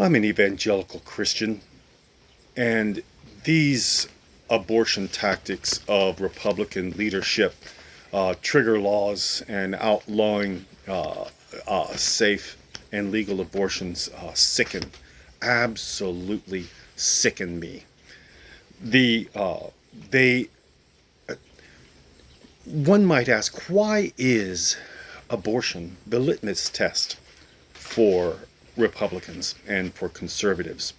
I'm an evangelical Christian, and these abortion tactics of Republican leadership, trigger laws and outlawing safe and legal abortions, absolutely sicken me. They One might ask, why is abortion the litmus test for Republicans and for conservatives?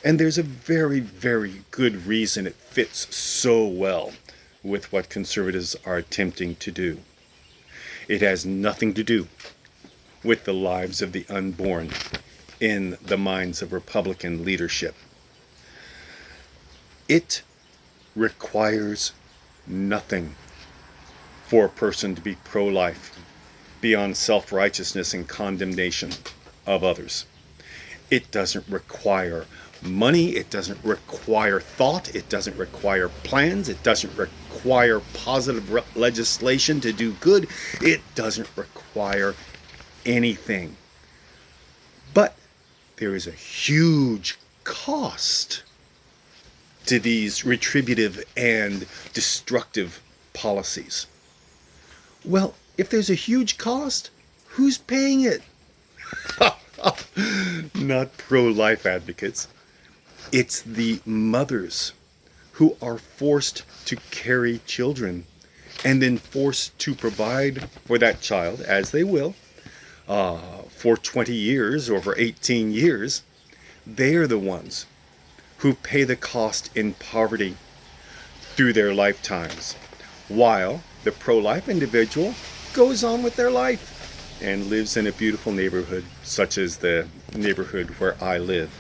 And there's a very, very good reason it fits so well with what conservatives are attempting to do. It has nothing to do with the lives of the unborn in the minds of Republican leadership. It requires nothing for a person to be pro-life beyond self-righteousness and condemnation of others. It doesn't require money, it doesn't require thought, it doesn't require plans, it doesn't require positive legislation to do good, it doesn't require anything. But there is a huge cost to these retributive and destructive policies. Well, if there's a huge cost, who's paying it? Not pro-life advocates. It's the mothers who are forced to carry children and then forced to provide for that child, as they will, for 20 years or for 18 years. They are the ones who pay the cost in poverty through their lifetimes, while the pro-life individual goes on with their life and lives in a beautiful neighborhood, such as the neighborhood where I live.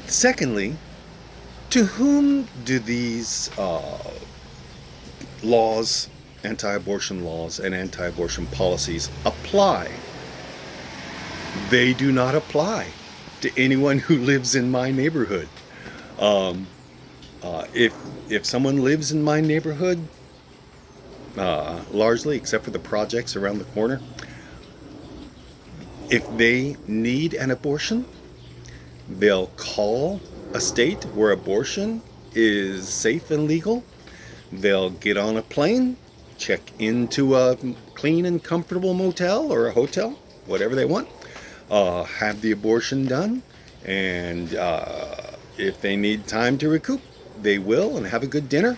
Secondly, to whom do these laws, anti-abortion laws and anti-abortion policies apply? They do not apply to anyone who lives in my neighborhood. If someone lives in my neighborhood, largely except for the projects around the corner, if they need an abortion, they'll call a state where abortion is safe and legal. They'll get on a plane, check into a clean and comfortable motel or a hotel, whatever they want, have the abortion done, and if they need time to recoup, they will, and have a good dinner,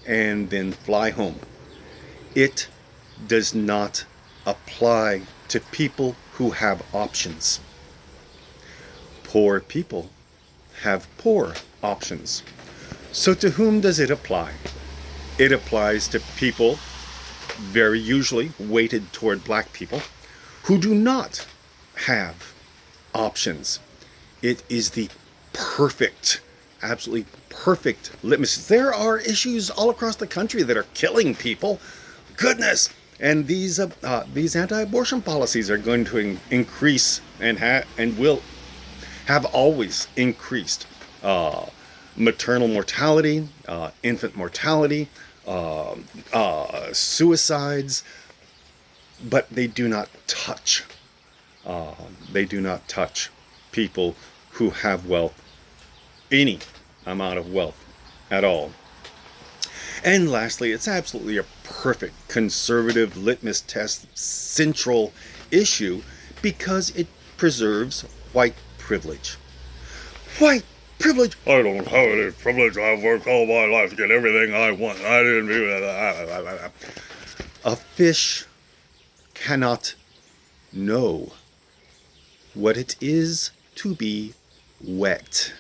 and then fly home. It does not apply to people who have options. Poor people have poor options. So to whom does it apply? It applies to people, very usually weighted toward black people, who do not have options. It is the perfect, absolutely perfect litmus. There are issues all across the country that are killing people. Goodness! And these anti-abortion policies are going to increase and will have always increased maternal mortality, infant mortality, suicides, but they do not touch. They do not touch people who have wealth, any amount of wealth at all. And lastly, it's absolutely a perfect conservative litmus test central issue because it preserves white privilege. White privilege? I don't have any privilege. I've worked all my life to get everything I want. I didn't do that. A fish cannot know what it is to be wet.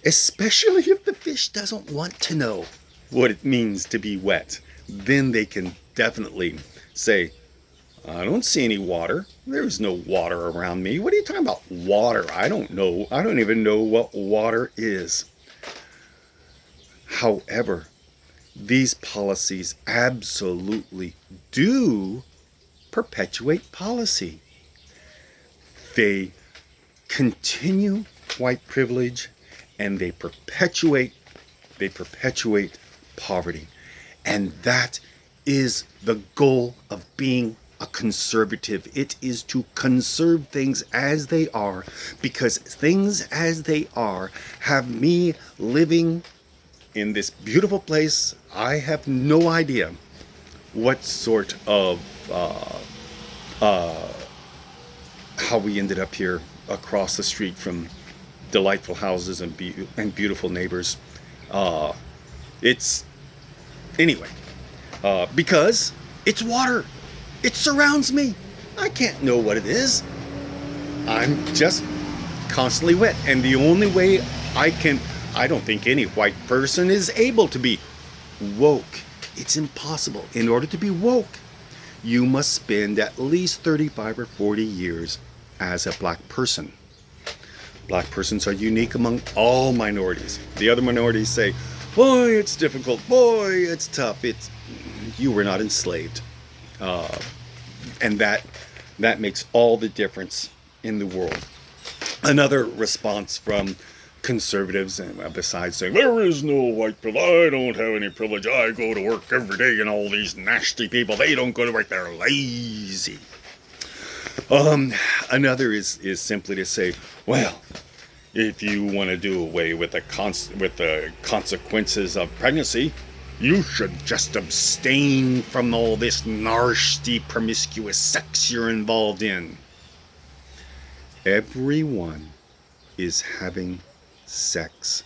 Especially if the fish doesn't want to know what it means to be wet. Then they can definitely say, I don't see any water. There's no water around me. What are you talking about? Water? I don't know. I don't even know what water is. However, these policies absolutely do perpetuate policy. They continue white privilege and they perpetuate poverty. And that is the goal of being a conservative. It is to conserve things as they are, because things as they are have me living in this beautiful place. I have no idea what sort of how we ended up here across the street from delightful houses and beautiful neighbors. It's anyway, because it's water. It surrounds me. I can't know what it is. I'm just constantly wet. And the only way I don't think any white person is able to be woke. It's impossible. In order to be woke, you must spend at least 35 or 40 years as a black person. Black persons are unique among all minorities. The other minorities say, boy, it's difficult. Boy, it's tough. You were not enslaved. And that makes all the difference in the world. Another response from conservatives, besides saying, there is no white privilege, I don't have any privilege, I go to work every day, and all these nasty people, they don't go to work, they're lazy. Another is simply to say, well, if you want to do away with the consequences of pregnancy, you should just abstain from all this nasty, promiscuous sex you're involved in. Everyone is having sex.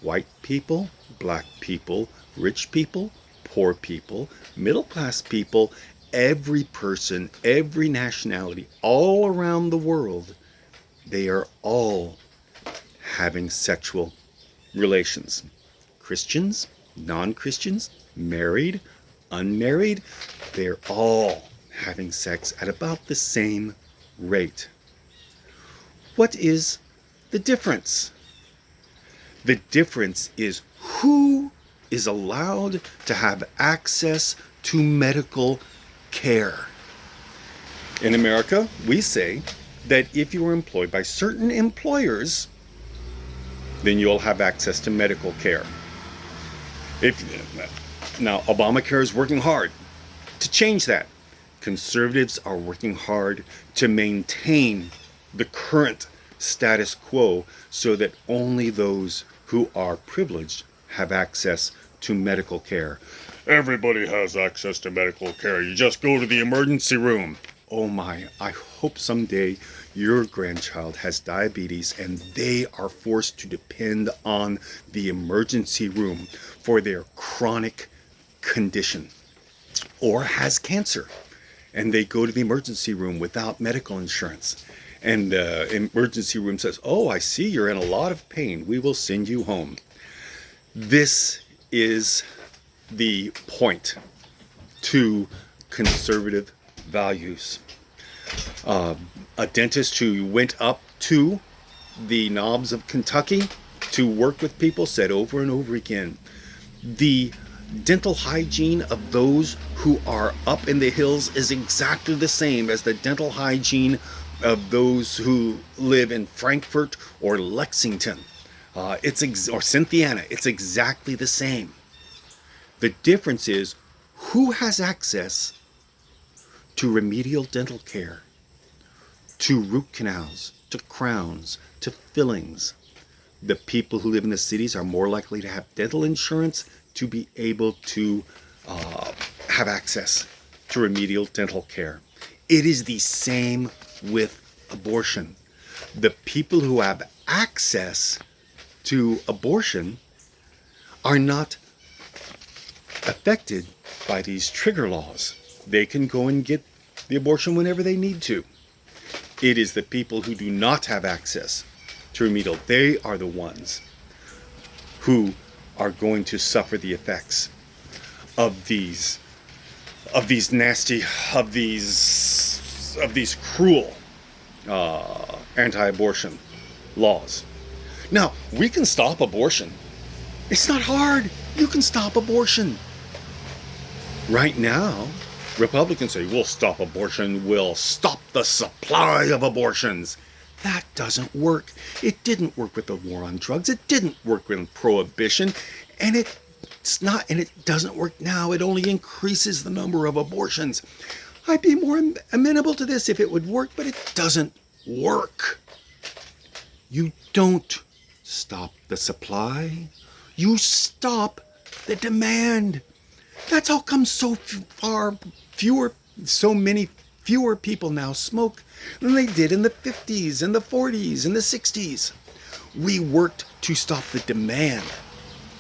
White people, black people, rich people, poor people, middle class people, every person, every nationality, all around the world, they are all having sexual relations. Christians, non-Christians, married, unmarried, they're all having sex at about the same rate. What is the difference? The difference is who is allowed to have access to medical care. In America, we say that if you are employed by certain employers, then you'll have access to medical care. Now, Obamacare is working hard to change that. Conservatives are working hard to maintain the current status quo so that only those who are privileged have access to medical care. Everybody has access to medical care. You just go to the emergency room. Oh my, I hope someday your grandchild has diabetes and they are forced to depend on the emergency room for their chronic condition, or has cancer and they go to the emergency room without medical insurance. And the emergency room says, oh, I see you're in a lot of pain. We will send you home. This is the point to conservative values. A dentist who went up to the knobs of Kentucky to work with people said over and over again, the dental hygiene of those who are up in the hills is exactly the same as the dental hygiene of those who live in Frankfurt or Lexington, or Cynthiana. It's exactly the same. The difference is who has access to remedial dental care, to root canals, to crowns, to fillings. The people who live in the cities are more likely to have dental insurance to be able to have access to remedial dental care. It is the same with abortion. The people who have access to abortion are not affected by these trigger laws. They can go and get the abortion whenever they need to. It is the people who do not have access to remedial. They are the ones who are going to suffer the effects of these cruel anti-abortion laws. Now, we can stop abortion. It's not hard. You can stop abortion. Right now, Republicans say, we'll stop abortion, we'll stop the supply of abortions. That doesn't work. It didn't work with the war on drugs. It didn't work with prohibition. And it doesn't work now. It only increases the number of abortions. I'd be more amenable to this if it would work, but it doesn't work. You don't stop the supply. You stop the demand. That's how come so many fewer people now smoke than they did in the 50s and the 40s and the 60s. We worked to stop the demand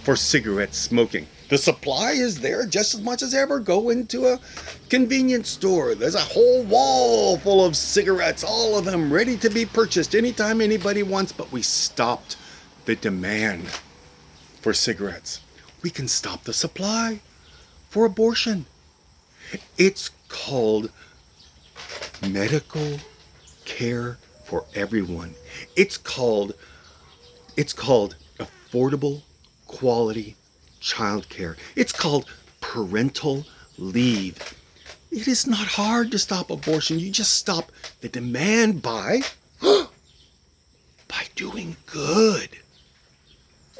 for cigarette smoking. The supply is there just as much as ever. Go into a convenience store. There's a whole wall full of cigarettes, all of them ready to be purchased anytime anybody wants, but we stopped the demand for cigarettes. We can stop the supply for abortion. It's called medical care for everyone. It's called affordable quality child care. It's called parental leave. It is not hard to stop abortion. You just stop the demand by doing good.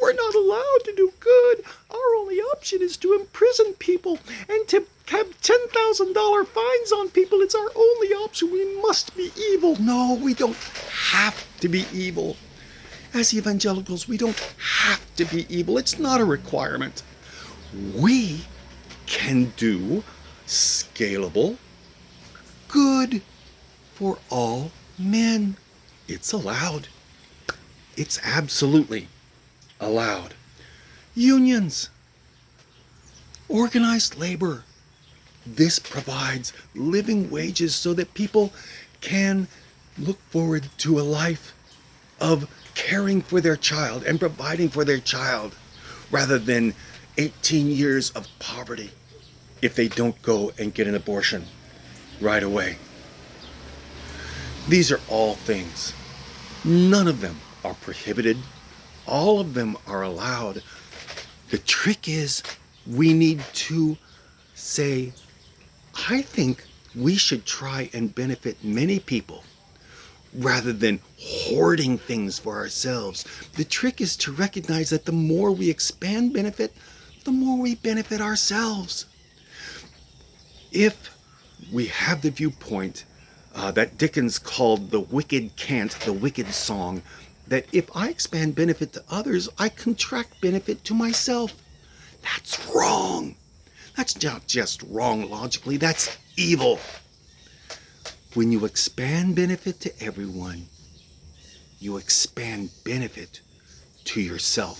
We're not allowed to do good. Our only option is to imprison people and to have $10,000 fines on people. It's our only option. We must be evil. No, we don't have to be evil. As evangelicals, we don't have to be evil. It's not a requirement. We can do scalable good for all men. It's allowed. It's absolutely allowed. Unions, organized labor. This provides living wages so that people can look forward to a life of caring for their child and providing for their child rather than 18 years of poverty if they don't go and get an abortion right away. These are all things. None of them are prohibited. All of them are allowed. The trick is we need to say, I think we should try and benefit many people rather than hoarding things for ourselves. The trick is to recognize that the more we expand benefit, the more we benefit ourselves. If we have the viewpoint that Dickens called the wicked cant, the wicked song, that if I expand benefit to others, I contract benefit to myself. That's wrong. That's not just wrong logically, that's evil. When you expand benefit to everyone, you expand benefit to yourself.